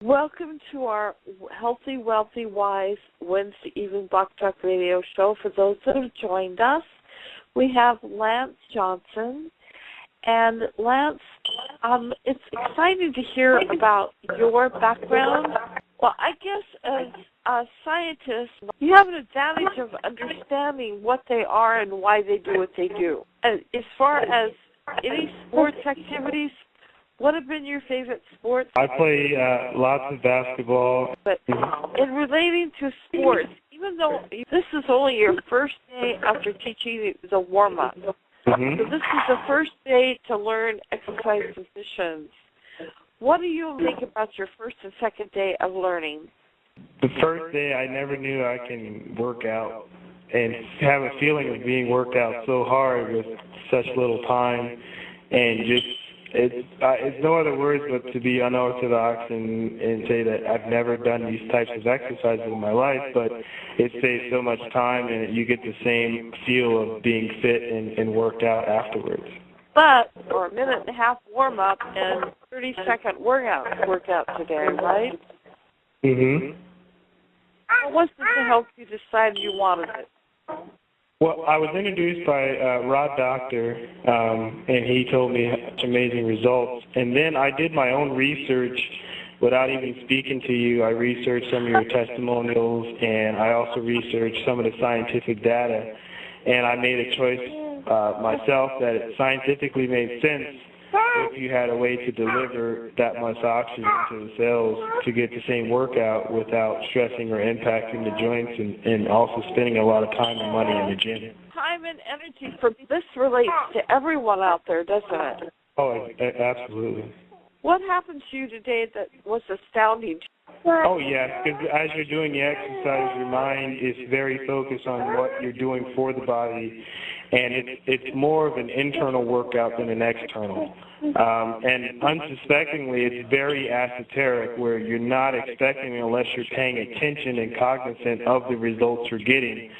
Welcome to our Healthy, Wealthy, Wise Wednesday evening Blog Talk Radio show. For those that have joined us, we have Lance Johnson. And Lance, it's exciting to hear about your background. Well, I guess as a scientist, you have an advantage of understanding what they are and why they do what they do. And as far as any sports activities, what have been your favorite sports? I play lots of basketball. But in relating to sports, even though this is only your first day after teaching the warm-up, so this is the first day to learn exercise positions. What do you think about your first and second day of learning? The first day, I never knew I can work out and have a feeling of being worked out so hard with such little time, and just it's no other words but to be unorthodox and say that I've never done these types of exercises in my life, but it saves so much time and you get the same feel of being fit and worked out afterwards. But for a minute and a half warm-up and 30-second workout today, right? Mm-hmm. What was it to help you decide you wanted it? Well, I was introduced by Rod Doctor, and he told me such amazing results. And then I did my own research without even speaking to you. I researched some of your testimonials, and I also researched some of the scientific data. And I made a choice myself that it scientifically made sense if you had a way to deliver that much oxygen to the cells to get the same workout without stressing or impacting the joints and also spending a lot of time and money in the gym. Time and energy for this relates to everyone out there, doesn't it? Oh, absolutely. What happened to you today that was astounding? Oh, yes, because as you're doing the exercise, your mind is very focused on what you're doing for the body, and it's more of an internal workout than an external. And unsuspectingly, it's very esoteric, where you're not expecting it unless you're paying attention and cognizant of the results you're getting.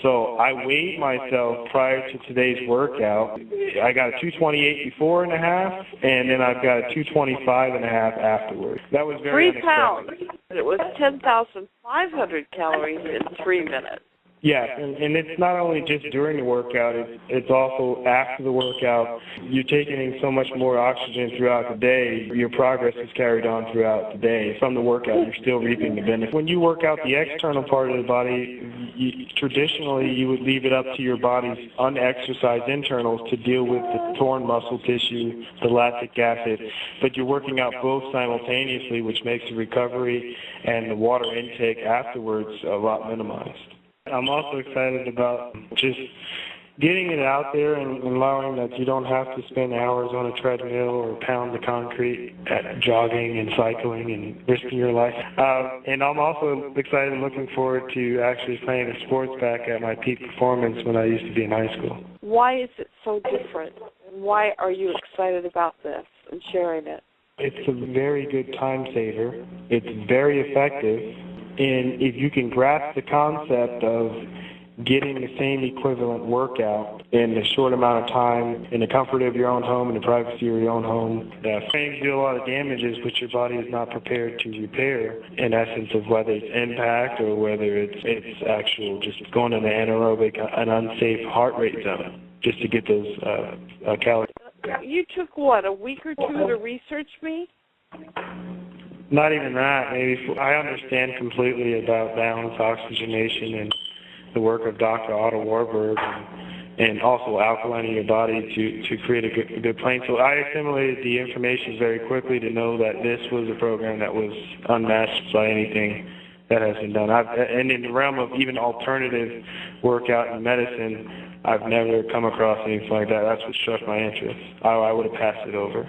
So I weighed myself prior to today's workout. I got a 228 before and a half, and then I've got a 225 and a half afterwards. That was very 3 pounds. It was 10,500 calories in 3 minutes. Yeah, and it's not only just during the workout, it's also after the workout. You're taking in so much more oxygen throughout the day. Your progress is carried on throughout the day. From the workout, you're still reaping the benefits. When you work out the external part of the body, traditionally you would leave it up to your body's unexercised internals to deal with the torn muscle tissue, the lactic acid, but you're working out both simultaneously, which makes the recovery and the water intake afterwards a lot minimized. I'm also excited about just getting it out there and allowing that you don't have to spend hours on a treadmill or pound the concrete at jogging and cycling and risking your life. And I'm also excited and looking forward to actually playing the sports back at my peak performance when I used to be in high school. Why is it so different? And why are you excited about this and sharing it? It's a very good time saver. It's very effective. And if you can grasp the concept of getting the same equivalent workout in a short amount of time, in the comfort of your own home, in the privacy of your own home, things do a lot of damages which your body is not prepared to repair, in essence of whether it's impact or whether it's actual just going in an anaerobic, an unsafe heart rate zone just to get those calories. You took, what, a week or two to research me? Not even that. Maybe I understand completely about balanced oxygenation and the work of Dr. Otto Warburg and also alkalining your body to create a good plane. So I assimilated the information very quickly to know that this was a program that was unmatched by anything that has been done. And in the realm of even alternative workout and medicine, I've never come across anything like that. That's what struck my interest. I would have passed it over,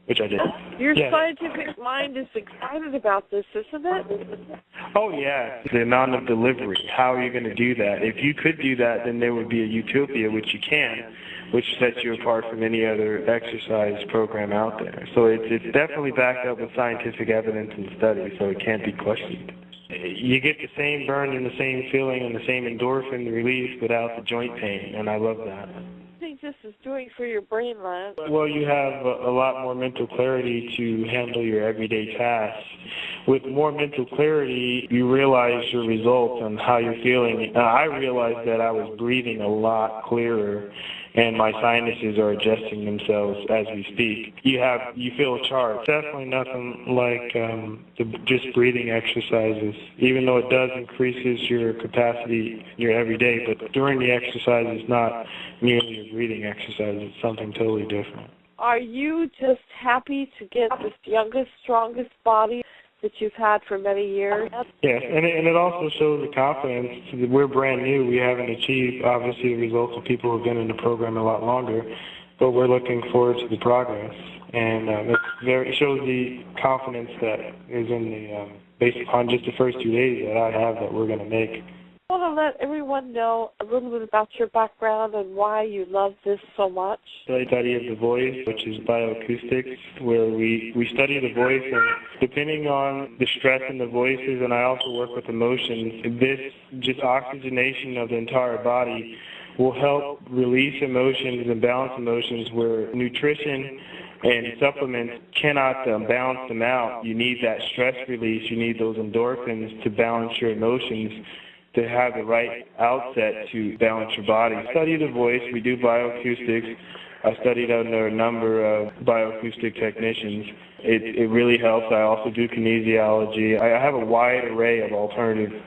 which I did. Your scientific mind is excited about this, isn't it? Oh, yeah. The amount of delivery, how are you going to do that? If you could do that, then there would be a utopia, which you can, which sets you apart from any other exercise program out there. So it's definitely backed up with scientific evidence and studies, so it can't be questioned. You get the same burn and the same feeling and the same endorphin release without the joint pain, and I love that. I think this is doing for your brain, Lance? Well, you have a lot more mental clarity to handle your everyday tasks. With more mental clarity, you realize your results and how you're feeling. I realized that I was breathing a lot clearer, and my sinuses are adjusting themselves as we speak. You feel charged. Definitely nothing like just breathing exercises, even though it does increases your capacity in your everyday, but during the exercise it's not merely a breathing exercise, it's something totally different. Are you just happy to get this youngest, strongest body that you've had for many years? Yes, and it also shows the confidence. We're brand new. We haven't achieved, obviously, the results of people who have been in the program a lot longer, but we're looking forward to the progress. And it shows the confidence that is in the, based upon just the first 2 days that I have that we're going to make. I want to let everyone know a little bit about your background and why you love this so much. I study of the voice, which is bioacoustics, where we study the voice, and depending on the stress in the voices, and I also work with emotions, this just oxygenation of the entire body will help release emotions and balance emotions where nutrition and supplements cannot balance them out. You need that stress release, you need those endorphins to balance your emotions, to have the right outset to balance your body. I study the voice. We do bioacoustics. I studied under a number of bioacoustic technicians. It really helps. I also do kinesiology. I have a wide array of alternative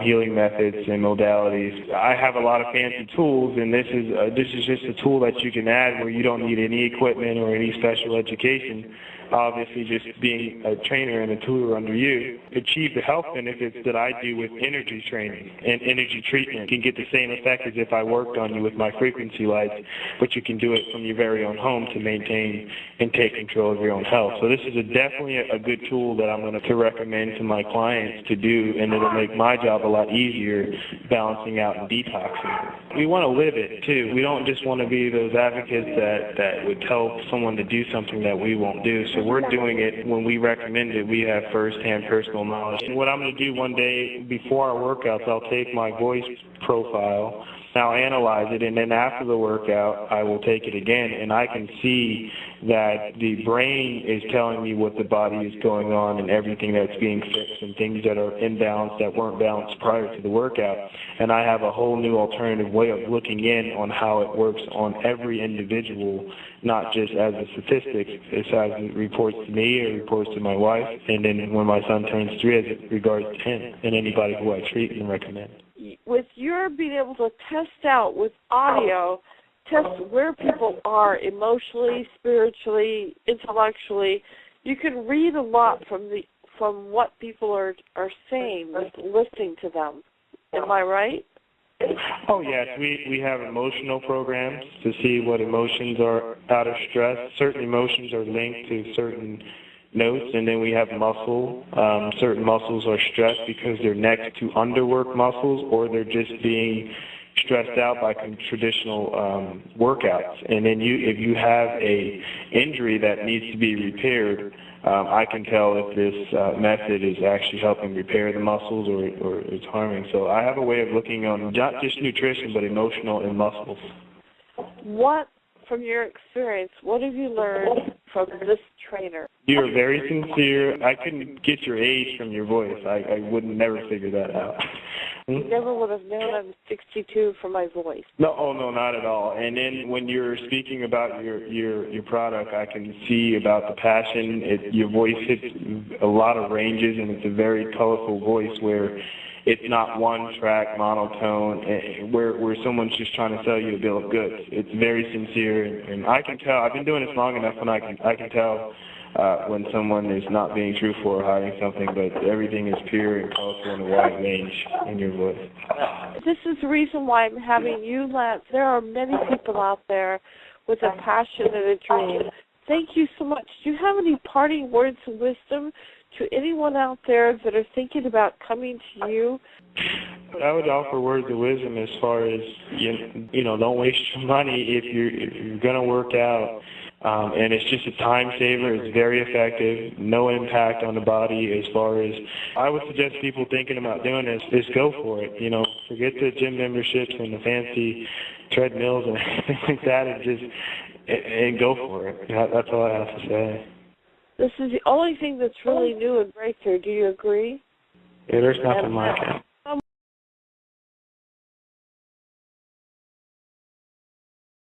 healing methods and modalities. I have a lot of fancy tools, and this is just a tool that you can add where you don't need any equipment or any special education. Obviously, just being a trainer and a tutor under you, achieve the health benefits that I do with energy training and energy treatment. You can get the same effect as if I worked on you with my frequency lights, but you can do it from your very own home to maintain and take control of your own health. So this is definitely a good tool that I'm going to recommend to my clients to do, and it'll make my job a lot easier balancing out and detoxing. We want to live it, too. We don't just want to be those advocates that would tell someone to do something that we won't do. So we're doing it. When we recommend it, we have first-hand personal knowledge. And what I'm going to do one day before our workouts, I'll take my voice profile, I'll analyze it, and then after the workout, I will take it again, and I can see that the brain is telling me what the body is going on and everything that's being fixed and things that are imbalanced that weren't balanced prior to the workout. And I have a whole new alternative way of looking in on how it works on every individual, not just as a statistic. It's as it reports to me, it reports to my wife, and then when my son turns 3, as it regards to him and anybody who I treat and recommend. With your being able to test out with audio, test where people are emotionally, spiritually, intellectually, you can read a lot from what people are saying with listening to them. Am I right? Oh, yes. We have emotional programs to see what emotions are out of stress. Certain emotions are linked to certain notes, and then we have muscle. Certain muscles are stressed because they're next to underworked muscles, or they're just being stressed out by traditional workouts. And then if you have a injury that needs to be repaired, I can tell if this method is actually helping repair the muscles or it's harming. So I have a way of looking on not just nutrition, but emotional and muscles. What, from your experience, what have you learned from this trainer? You're very sincere. I couldn't get your age from your voice. I would never figure that out. You never would have known I'm 62 from my voice. No, not at all. And then when you're speaking about your product, I can see about the passion. Your voice hits a lot of ranges, and it's a very colorful voice where it's not one track monotone where someone's just trying to sell you a bill of goods. It's very sincere, and I can tell. I've been doing this long enough, and I can tell when someone is not being truthful or hiding something, but everything is pure and colorful and a wide range in your voice. This is the reason why I'm having you, Lance. There are many people out there with a passion and a dream. Thank you so much. Do you have any parting words of wisdom to anyone out there that are thinking about coming to you? I would offer words of wisdom as far as, don't waste your money if you're going to work out. And it's just a time saver. It's very effective. No impact on the body as far as I would suggest people thinking about doing this is go for it. Forget the gym memberships and the fancy treadmills and everything like that, and go for it. That's all I have to say. This is the only thing that's really new and breakthrough. Do you agree? Yeah, there's nothing like it.